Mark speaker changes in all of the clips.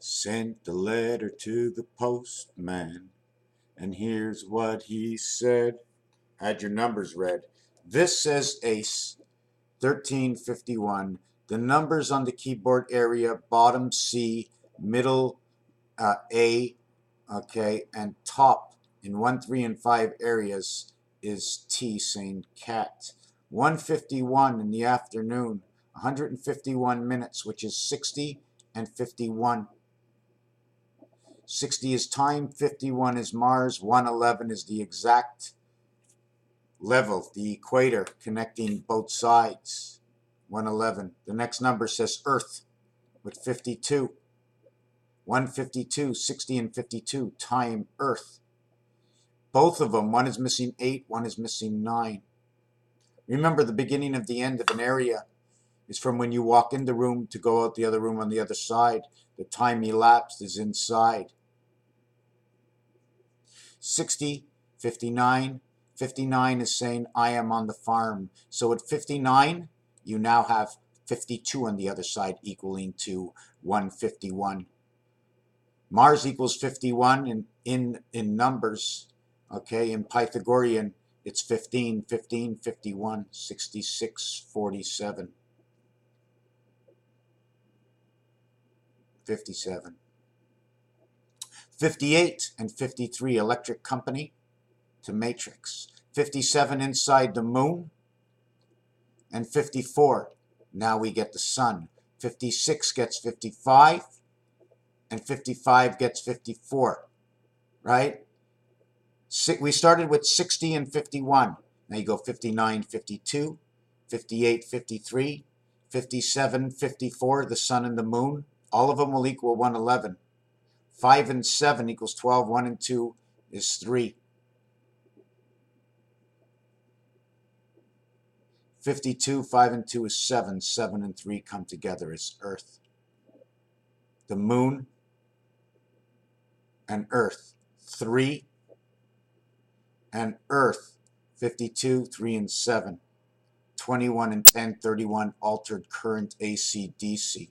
Speaker 1: Sent the letter to the postman, and here's what he said. Had your numbers read. This says ace 1351. The numbers on the keyboard area, bottom C, middle A, okay, and top in 1, 3, and 5 areas is T, saying cat. 1:51 in the afternoon, 151 minutes, which is 60 and 51. 60 is time, 51 is Mars, 111 is the exact level, the equator connecting both sides. 111. The next number says Earth with 52. 152, 60 and 52, time, Earth. Both of them, one is missing 8, one is missing 9. Remember, the beginning of the end of an area is from when you walk in the room to go out the other room on the other side. The time elapsed is inside. 60, 59. 59 is saying, I am on the farm. So at 59, you now have 52 on the other side, equaling to 151. Mars equals 51 in numbers. Okay, in Pythagorean, it's 15, 15, 51, 66, 47. 57. 58 and 53, electric company to matrix. 57 inside the moon. And 54, now we get the sun. 56 gets 55. And 55 gets 54, right? We started with 60 and 51. Now you go 59, 52, 58, 53, 57, 54, the sun and the moon. All of them will equal 111. 5 and 7 equals 12. 1 and 2 is 3. 52, 5 and 2 is 7. 7 and 3 come together as Earth. The moon and Earth, 3, and Earth, 52, 3 and 7, 21 and 10, 31, altered current AC DC.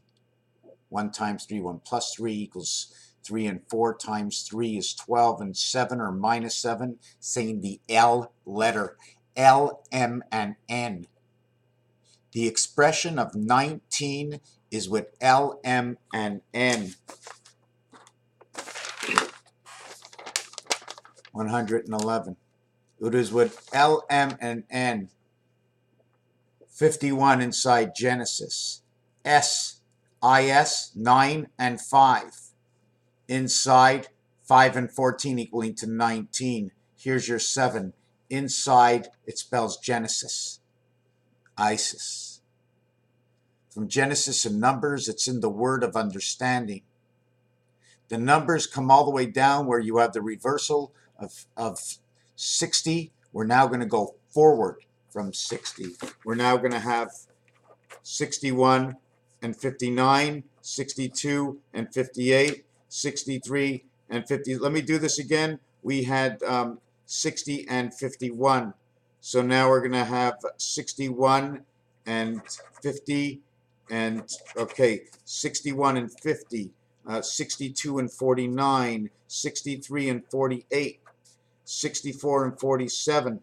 Speaker 1: 1 times 3, 1 plus 3 equals 3 and 4 times 3 is 12, and 7 or minus 7, saying the L letter, L, M, and N. The expression of 19 is with L, M, and N. 111. It is with L, M, and N. 51 inside Genesis. S, IS, 9 and 5. Inside 5 and 14 equaling to 19. Here's your 7. Inside it spells Genesis. Isis. From Genesis and Numbers, it's in the word of understanding. The numbers come all the way down where you have the reversal of 60. We're now going to go forward from 60. We're now going to have 61 and 59, 62 and 58, 63 and 50. Let me do this again. We had 60 and 51. So now we're going to have 61 and 50 and, okay, 61 and 50, 62 and 49, 63 and 48, 64 and 47,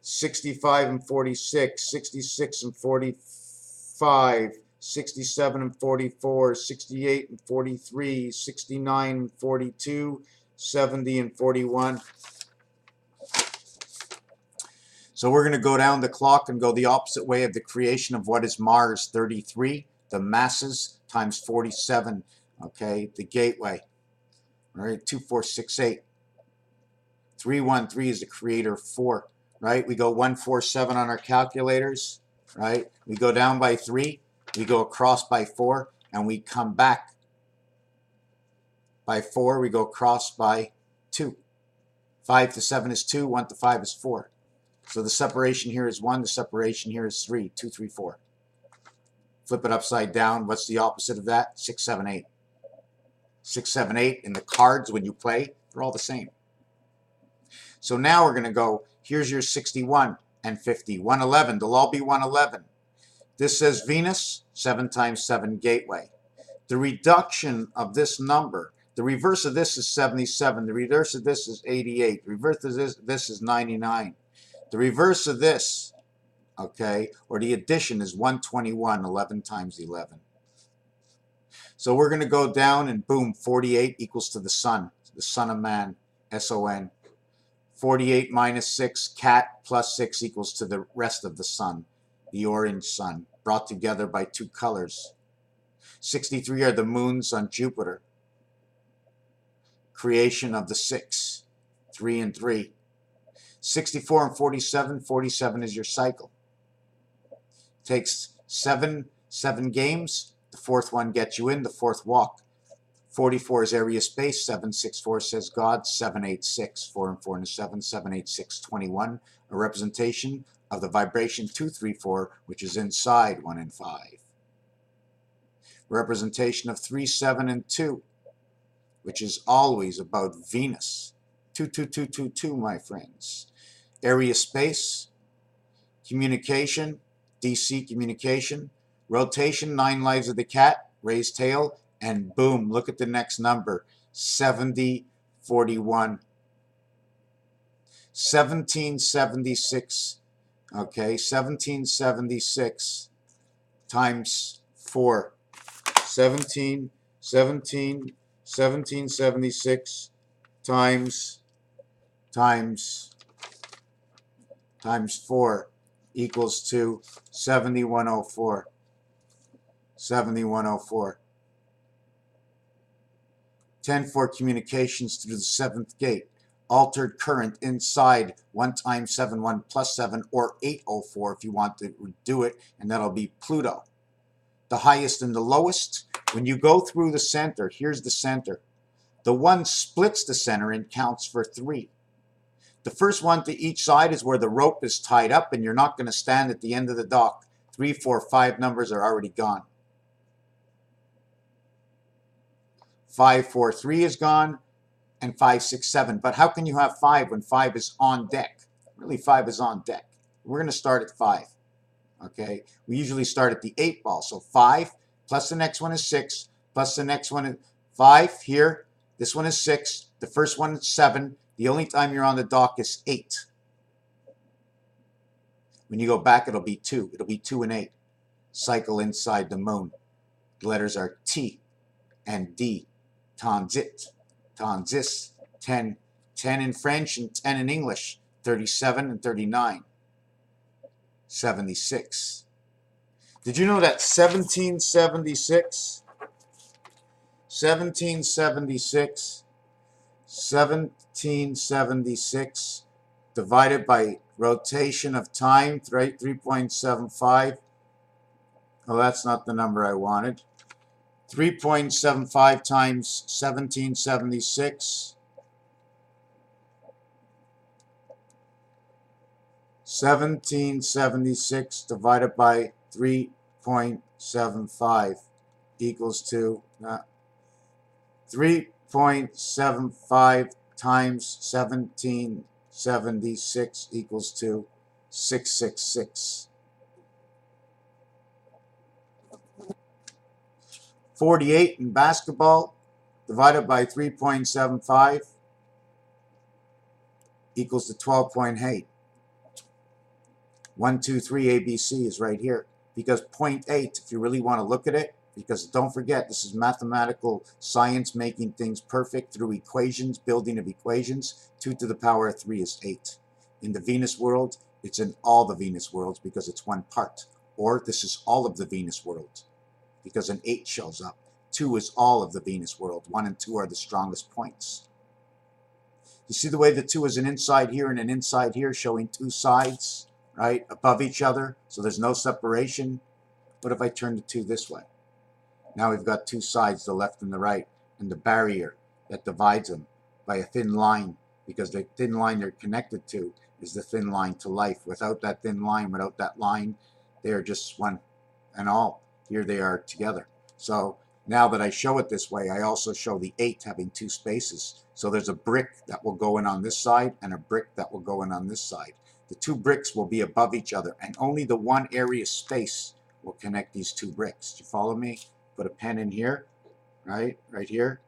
Speaker 1: 65 and 46, 66 and 45, 67 and 44, 68 and 43, 69 and 42, 70 and 41. So we're going to go down the clock and go the opposite way of the creation of what is Mars, 33, the masses times 47, okay, the gateway. All right, 2468. 313 is the creator, 4, right? We go 147 on our calculators, right? We go down by 3, we go across by 4, and we come back by 4, we go across by 2. 5 to 7 is 2, 1 to 5 is 4. So the separation here is 1, the separation here is 3, 2, 3, 4. Flip it upside down. What's the opposite of that? 6, 7, 8. 6, 7, 8 in the cards when you play, they're all the same. So now we're going to go, here's your 61 and 50. 111, they'll all be 111. This says Venus, 7 times 7 gateway. The reduction of this number, the reverse of this is 77. The reverse of this is 88. The reverse of this is 99. The reverse of this, okay, or the addition is 121, 11 times 11. So we're going to go down and boom, 48 equals to the Son of Man, S-O-N. 48 minus 6, cat, plus 6 equals to the rest of the sun, the orange sun, brought together by two colors. 63 are the moons on Jupiter. Creation of the 6, 3 and 3. 64 and 47, 47 is your cycle. Takes seven games. The fourth one gets you in, the fourth walk. 44 is area space. 764 says God. 786, 4 and 4 and 7. 786, 21. A representation of the vibration 234, which is inside 1 and 5. Representation of 3, 7 and 2, which is always about Venus. 2, 2, 2, 2, 2, my friends. Area space, communication, DC communication, rotation, 9 lives of the cat, raised tail, and boom, look at the next number, 7041. 1776, okay, 1776 times 4. 1776 times 4 equals to 7104. 7104. 10 for communications through the 7th gate. Altered current inside 1 times 7, 1 plus 7, or 804 if you want to do it, and that'll be Pluto. The highest and the lowest. When you go through the center, here's the center. The 1 splits the center and counts for 3. The first one to each side is where the rope is tied up and you're not going to stand at the end of the dock. 3, 4, 5 numbers are already gone. 5, 4, 3 is gone, and 5, 6, 7. But how can you have 5 when 5 is on deck? Really, 5 is on deck. We're going to start at 5. Okay, we usually start at the 8 ball. So 5 plus the next one is 6 plus the next one is 5 here. This one is 6. The first one is 7. The only time you're on the dock is 8. When you go back, it'll be 2. It'll be 2 and 8. Cycle inside the moon. The letters are T and D. Transit, transis, 10. 10 in French and 10 in English. 37 and 39. 76. Did you know that 1776 divided by rotation of time, right? 3.75. Oh, that's not the number I wanted. 3.75 times 1776. 1776 divided by 3.75 equals to 3.75 times 1776 equals to 666. 48 in basketball divided by 3.75 equals to 12.8. 1, 2, 3 ABC is right here, because 0.8, if you really want to look at it, because don't forget, this is mathematical science, making things perfect through equations, building of equations. 2 to the power of 3 is 8. In the Venus world, it's in all the Venus worlds because it's one part. Or this is all of the Venus world, because an 8 shows up. 2 is all of the Venus world. 1 and 2 are the strongest points. You see the way the 2 is an inside here and an inside here, showing 2 sides, right, above each other, so there's no separation. What if I turn the 2 this way? Now we've got 2 sides, the left and the right, and the barrier that divides them by a thin line, because the thin line they're connected to is the thin line to life. Without that thin line, without that line, they are just one and all. Here they are together. So now that I show it this way, I also show the 8 having 2 spaces. So there's a brick that will go in on this side and a brick that will go in on this side. The 2 bricks will be above each other, and only the 1 area space will connect these 2 bricks. Do you follow me? Put a pen in here. right here,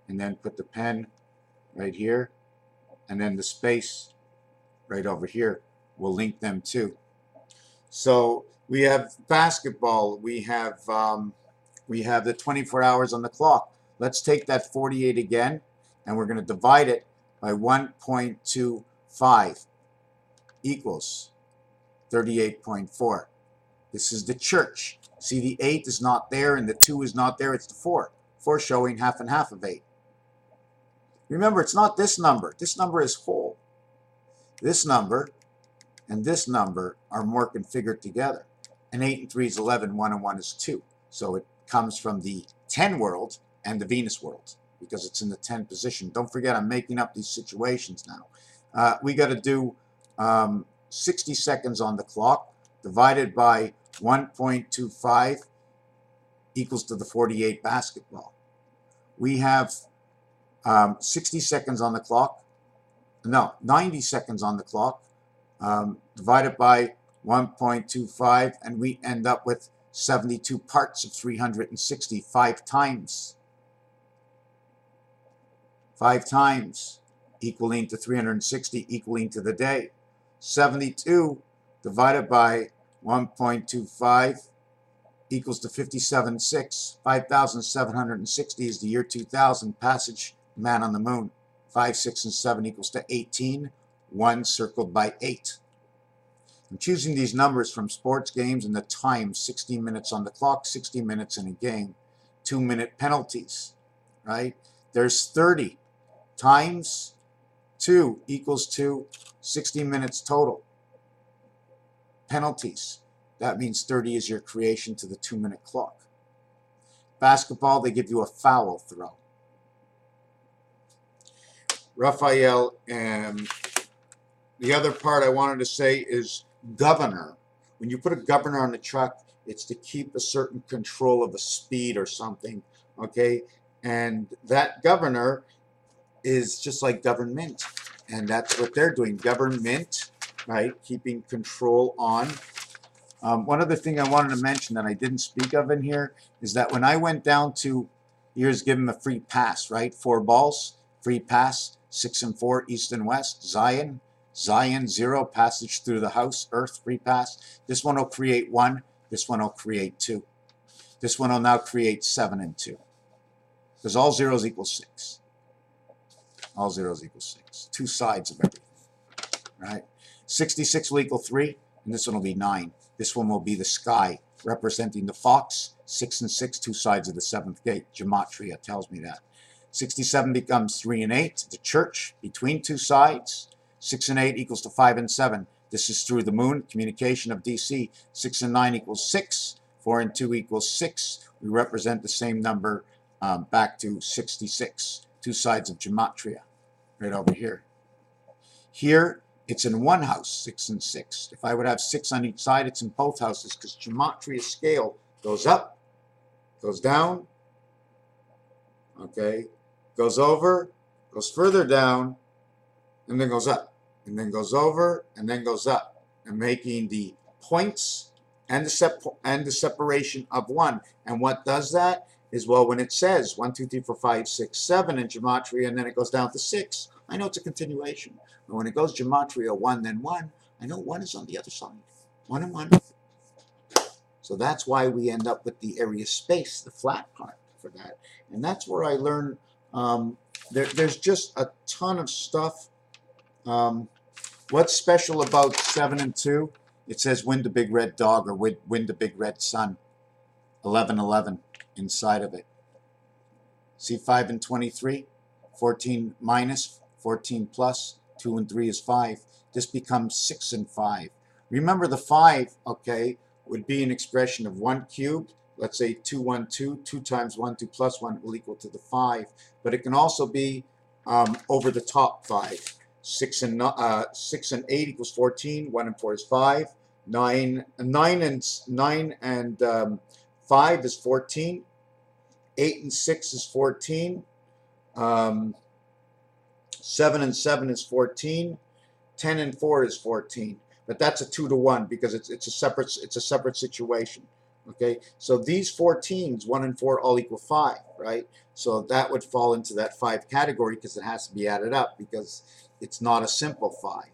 Speaker 1: and then put the pen right here, and then the space right over here. We'll link them too. So we have basketball. We have the 24 hours on the clock. Let's take that 48 again, and we're going to divide it by 1.25 equals 38.4. This is the church. See, the 8 is not there and the 2 is not there. It's the 4. 4 showing half and half of 8. Remember, it's not this number. This number is whole. This number and this number are more configured together. And 8 and 3 is 11, 1 and 1 is 2. So it comes from the 10 world and the Venus world because it's in the 10 position. Don't forget, I'm making up these situations now. We got to do 60 seconds on the clock divided by 1.25 equals to the 48 basketball. We have 60 seconds on the clock. No, 90 seconds on the clock. Divided by 1.25, and we end up with 72 parts of 360, 5 times. 5 times equaling to 360, equaling to the day. 72 divided by 1.25 equals to 57.6. 5,760 is the year 2000, passage, man on the moon. 5, 6, and 7 equals to 18. 1 circled by 8. I'm choosing these numbers from sports games and the time, 60 minutes on the clock, 60 minutes in a game, 2-minute penalties, right? There's 30 times 2 equals to 60 minutes total. Penalties, that means 30 is your creation to the 2-minute clock. Basketball, they give you a foul throw. Raphael, the other part I wanted to say is governor. When you put a governor on the truck, it's to keep a certain control of a speed or something, okay? And that governor is just like government, and that's what they're doing, government, right? Keeping control on. One other thing I wanted to mention that I didn't speak of in here is that when I went down to, here's given a free pass, right? 4 balls, free pass, 6 and 4, east and west, Zion, 0, passage through the house, earth, free pass. This one will create 1, this one will create 2. This one will now create 7 and 2. Because all zeros equal 6. All zeros equal 6. 2 sides of everything, right? 66 will equal 3, and this one will be 9. This one will be the sky, representing the fox. 6 and 6, 2 sides of the 7th gate. Gematria tells me that. 67 becomes 3 and 8, the church, between 2 sides. 6 and 8 equals to 5 and 7. This is through the moon, communication of DC. 6 and 9 equals 6. 4 and 2 equals 6. We represent the same number back to 66. 2 sides of gematria, right over here. Here, it's in one house, 6 and 6. If I would have 6 on each side, it's in both houses because gematria scale goes up, goes down, okay, goes over, goes further down, and then goes up, and then goes over, and then goes up, and making the points and the separation of 1. And what does that is, well, when it says 1, 2, 3, 4, 5, 6, 7 in gematria, and then it goes down to 6, I know it's a continuation. But when it goes gematria 1, then 1, I know 1 is on the other side. 1 and 1. So that's why we end up with the area space, the flat part for that. And that's where I learned, there's just a ton of stuff. What's special about 7 and 2? It says win the big red dog or win the big red sun. 11-11 inside of it. See 5 and 23? 14 minus, 14 plus, 2 and 3 is 5. This becomes 6 and 5. Remember the 5, okay, would be an expression of 1 cubed. Let's say 2, 1, 2. 2 times 1, 2 plus 1 will equal to the 5. But it can also be over the top 5. 6 and 8 equals 14. 1 and 4 is 5. 9 and 5 is 14. 8 and 6 is 14. 7 and 7 is 14. 10 and 4 is 14. But that's a 2 to 1 because it's a separate situation. Okay, so these 14s, 1 and 4, all equal 5, right? So that would fall into that 5 category because it has to be added up because it's not a simple 5,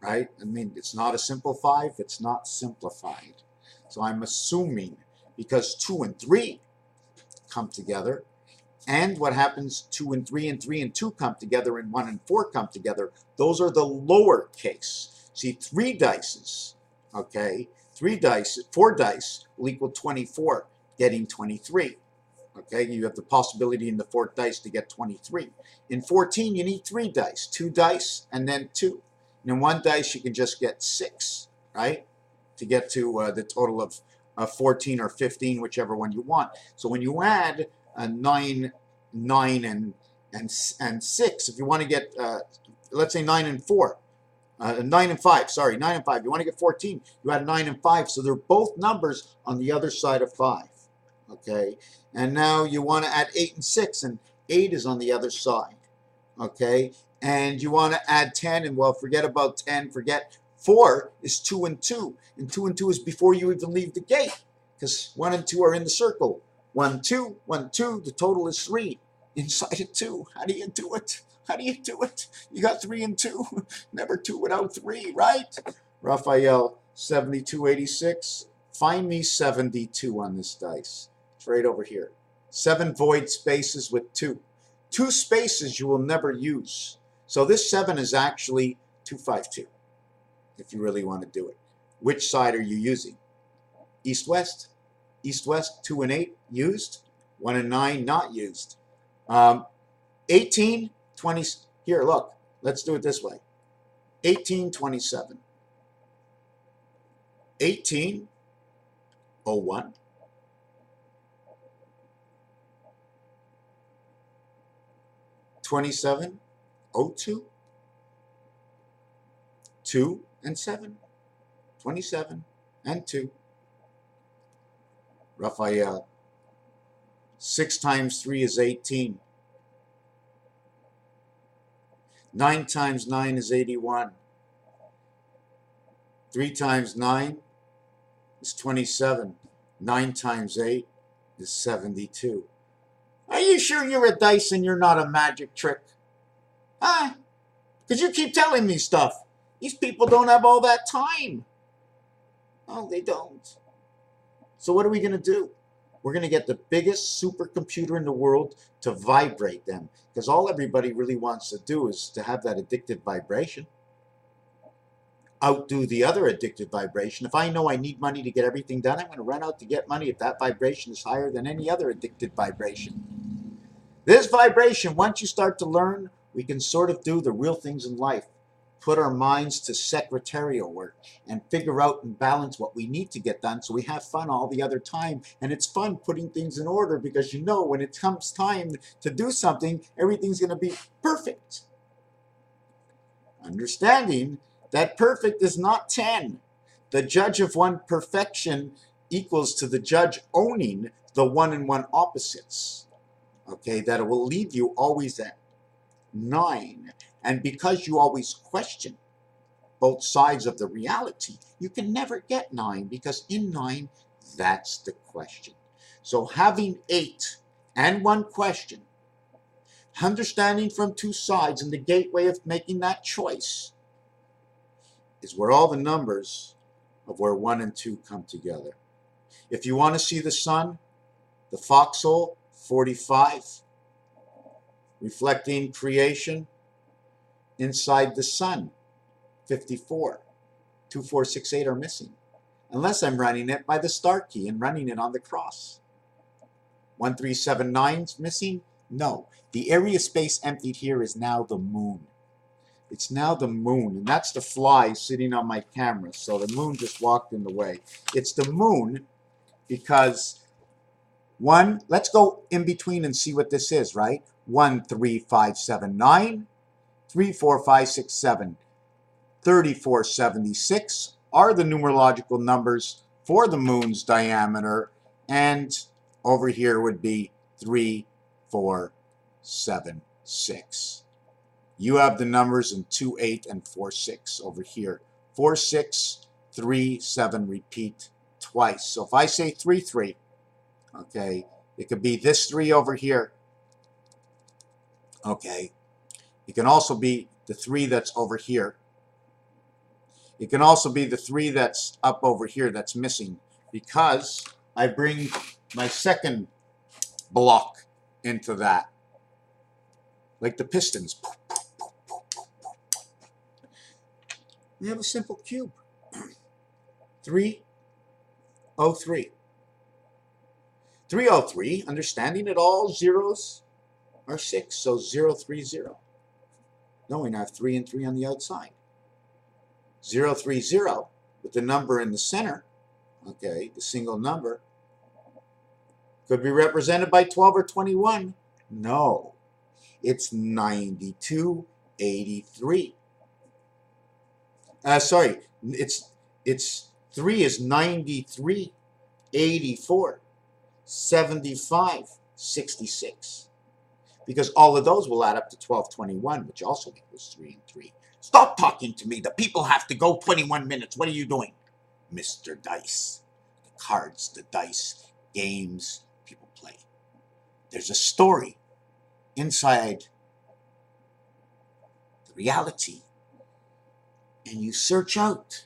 Speaker 1: right? I mean, it's not a simple 5, it's not simplified. So I'm assuming because 2 and 3 come together, and what happens 2 and 3 and 3 and 2 come together and 1 and 4 come together, those are the lower case. See, 3 dices, okay, 4 dice will equal 24, getting 23. Okay, you have the possibility in the 4th dice to get 23. In 14, you need 3 dice, 2 dice and then 2. And in 1 dice, you can just get 6, right, to get to the total of 14 or 15, whichever one you want. So when you add 9 and 6, if you want to get, let's say 9 and 4, 9 and 5, sorry, 9 and 5. You want to get 14, you add 9 and 5, so they're both numbers on the other side of 5. Okay, and now you want to add 8 and 6, and 8 is on the other side. Okay, and you want to add 10, and well, forget about 10, forget 4 is 2 and 2, and 2 and 2 is before you even leave the gate, because 1 and 2 are in the circle. 1, 2, 1, 2, the total is 3 inside of 2. How do you do it? How do you do it? You got 3 and 2. Never 2 without 3, right? Raphael, 7286. Find me 72 on this dice. It's right over here. 7 void spaces with 2. 2 spaces you will never use. So this 7 is actually 252, if you really want to do it. Which side are you using? East-west? East-west, 2 and 8 used. 1 and 9 not used. 18, 20, here, look, let's do it this way. 18, 27. 18, 01. 27, 02. 2 and 7. 27 and 2. Raphael. 6 times 3 is 18. 9 times 9 is 81. 3 times 9 is 27. 9 times 8 is 72. Are you sure you're a dice and you're not a magic trick? Huh? Because you keep telling me stuff. These people don't have all that time. Oh, they don't. So what are we going to do? We're going to get the biggest supercomputer in the world to vibrate them. Because all everybody really wants to do is to have that addictive vibration. Outdo the other addictive vibration. If I know I need money to get everything done, I'm going to run out to get money if that vibration is higher than any other addictive vibration. This vibration, once you start to learn, we can sort of do the real things in life. Put our minds to secretarial work and figure out and balance what we need to get done so we have fun all the other time. And it's fun putting things in order because you know when it comes time to do something, everything's going to be perfect. Understanding that perfect is not 10. The judge of one perfection equals to the judge owning the 1 and 1 opposites. Okay, that will leave you always at 9. And because you always question both sides of the reality, you can never get 9 because in 9, that's the question. So having 8 and 1 question, understanding from 2 sides and the gateway of making that choice is where all the numbers of where 1 and 2 come together. If you want to see the sun, the foxhole, 45, reflecting creation, inside the sun, 54. 2, 4, 6, 8 are missing. Unless I'm running it by the star key and running it on the cross. 1, 3, 7, 9's missing? No. The area space emptied here is now the moon. It's now the moon, and that's the fly sitting on my camera, so the moon just walked in the way. It's the moon because 1, let's go in between and see what this is, right? 1, 3, 5, 7, 9. 3, 4, 5, 6, 7, 34, 76 are the numerological numbers for the moon's diameter, and over here would be 3, 4, 7, 6. You have the numbers in 2, 8, and 4, 6 over here. 4, 6, 3, 7, repeat. twice. So if I say 3, 3, okay, it could be this 3 over here, okay. It can also be the 3 that's over here. It can also be the 3 that's up over here that's missing, because I bring my second block into that, like the pistons. We have a simple cube. 303. 303, understanding that all zeros are 6, so 030. Knowing I have 3 and 3 on the outside. 030 with the number in the center, okay, the single number, could be represented by 12 or 21. No, it's 9283. Sorry, it's 3 is 93, 84, 75, 66. Because all of those will add up to 1221, which also equals 3 and 3. Stop talking to me. The people have to go 21 minutes. What are you doing? Mr. Dice. The cards, the dice, games people play. There's a story inside the reality. And you search out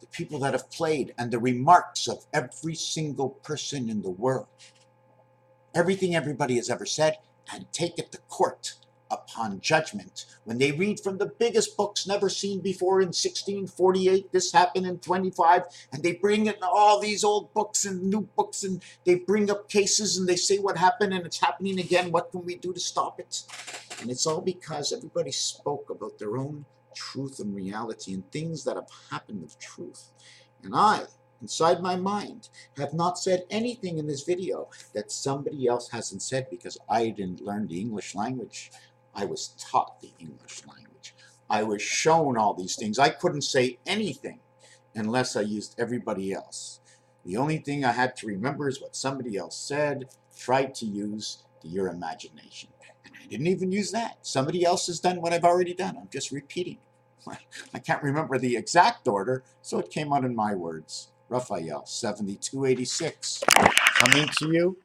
Speaker 1: the people that have played and the remarks of every single person in the world. Everything everybody has ever said, and take it to court upon judgment. When they read from the biggest books never seen before in 1648, this happened in 25, and they bring in all these old books and new books, and they bring up cases and they say what happened and it's happening again. What can we do to stop it? And it's all because everybody spoke about their own truth and reality and things that have happened of truth. And I, inside my mind, have not said anything in this video that somebody else hasn't said, because I didn't learn the English language. I was taught the English language. I was shown all these things. I couldn't say anything unless I used everybody else. The only thing I had to remember is what somebody else said. Try to use your imagination. And I didn't even use that. Somebody else has done what I've already done. I'm just repeating. I can't remember the exact order, so it came out in my words. Raphael, 7286, coming to you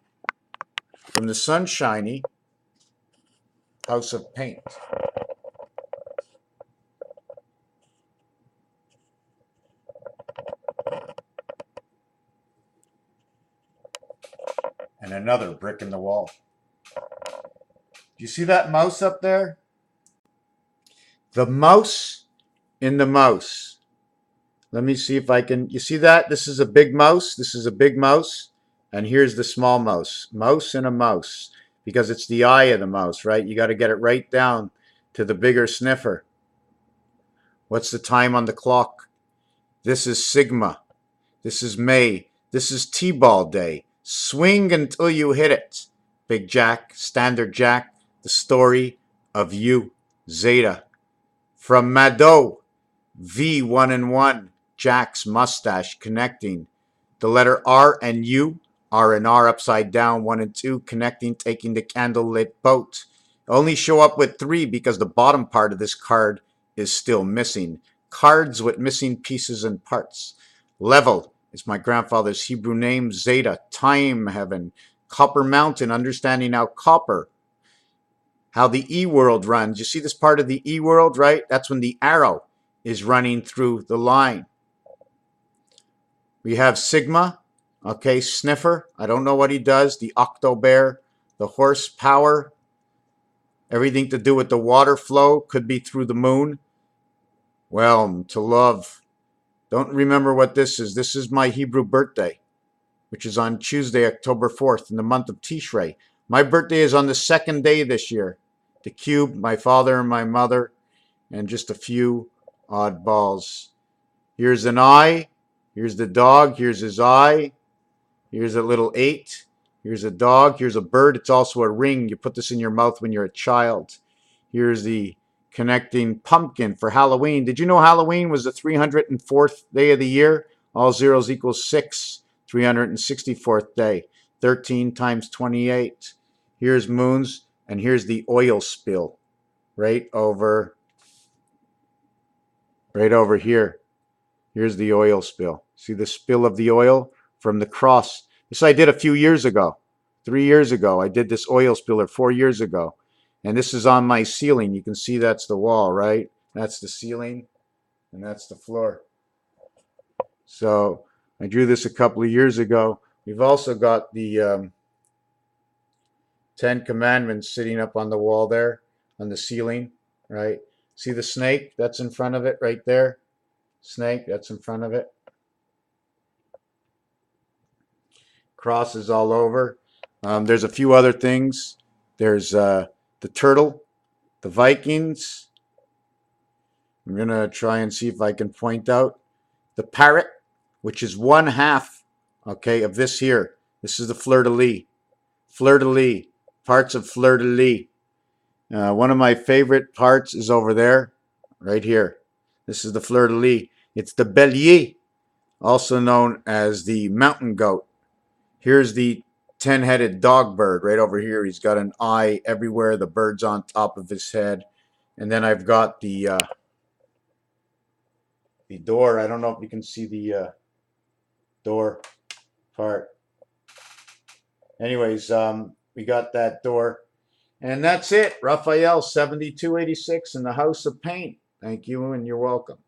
Speaker 1: from the sunshiny house of paint. And another brick in the wall. Do you see that mouse up there? The mouse in the mouse. Let me see if I can, you see that? This is a big mouse. This is a big mouse. And here's the small mouse. Mouse and a mouse. Because it's the eye of the mouse, right? You got to get it right down to the bigger sniffer. What's the time on the clock? This is Sigma. This is May. This is T-ball day. Swing until you hit it. Big Jack, Standard Jack, the story of you, Zeta. From Mado, V, 1 and 1. Jack's mustache connecting. The letter R and U, R and R upside down, 1 and 2, connecting, taking the candlelit boat. Only show up with 3 because the bottom part of this card is still missing. Cards with missing pieces and parts. Level is my grandfather's Hebrew name. Zeta, time heaven. Copper Mountain, understanding how copper, how the E world runs. You see this part of the E world, right? That's when the arrow is running through the line. We have Sigma, okay, Sniffer. I don't know what he does. The Octo Bear, the horsepower, everything to do with the water flow, could be through the moon. Well, to love. Don't remember what this is. This is my Hebrew birthday, which is on Tuesday, October 4th, in the month of Tishrei. My birthday is on the 2nd day this year. The cube, my father and my mother, and just a few oddballs. Here's an eye. Here's the dog. Here's his eye. Here's a little 8. Here's a dog. Here's a bird. It's also a ring. You put this in your mouth when you're a child. Here's the connecting pumpkin for Halloween. Did you know Halloween was the 304th day of the year? All zeros equals 6. 364th day. 13 times 28. Here's moons. And here's the oil spill. Right over here. Here's the oil spill. See the spill of the oil from the cross? This I did a few years ago. 3 years ago. I did this oil spiller 4 years ago. And this is on my ceiling. You can see that's the wall, right? That's the ceiling, and that's the floor. So I drew this a couple of years ago. We've also got the 10 Commandments sitting up on the wall there, on the ceiling, right? See the snake that's in front of it right there? Snake, that's in front of it. Crosses all over. There's a few other things. There's the turtle, the Vikings. I'm going to try and see if I can point out the parrot, which is 1/2, okay, of this here. This is the fleur-de-lis. Fleur-de-lis, parts of fleur-de-lis. One of my favorite parts is over there, right here. This is the fleur-de-lis. It's the bélier, also known as the mountain goat. Here's the 10-headed dog bird right over here. He's got an eye everywhere. The bird's on top of his head. And then I've got the door. I don't know if you can see the door part. Anyways, we got that door. And that's it. Raphael 7286 in the House of Paint. Thank you, and you're welcome.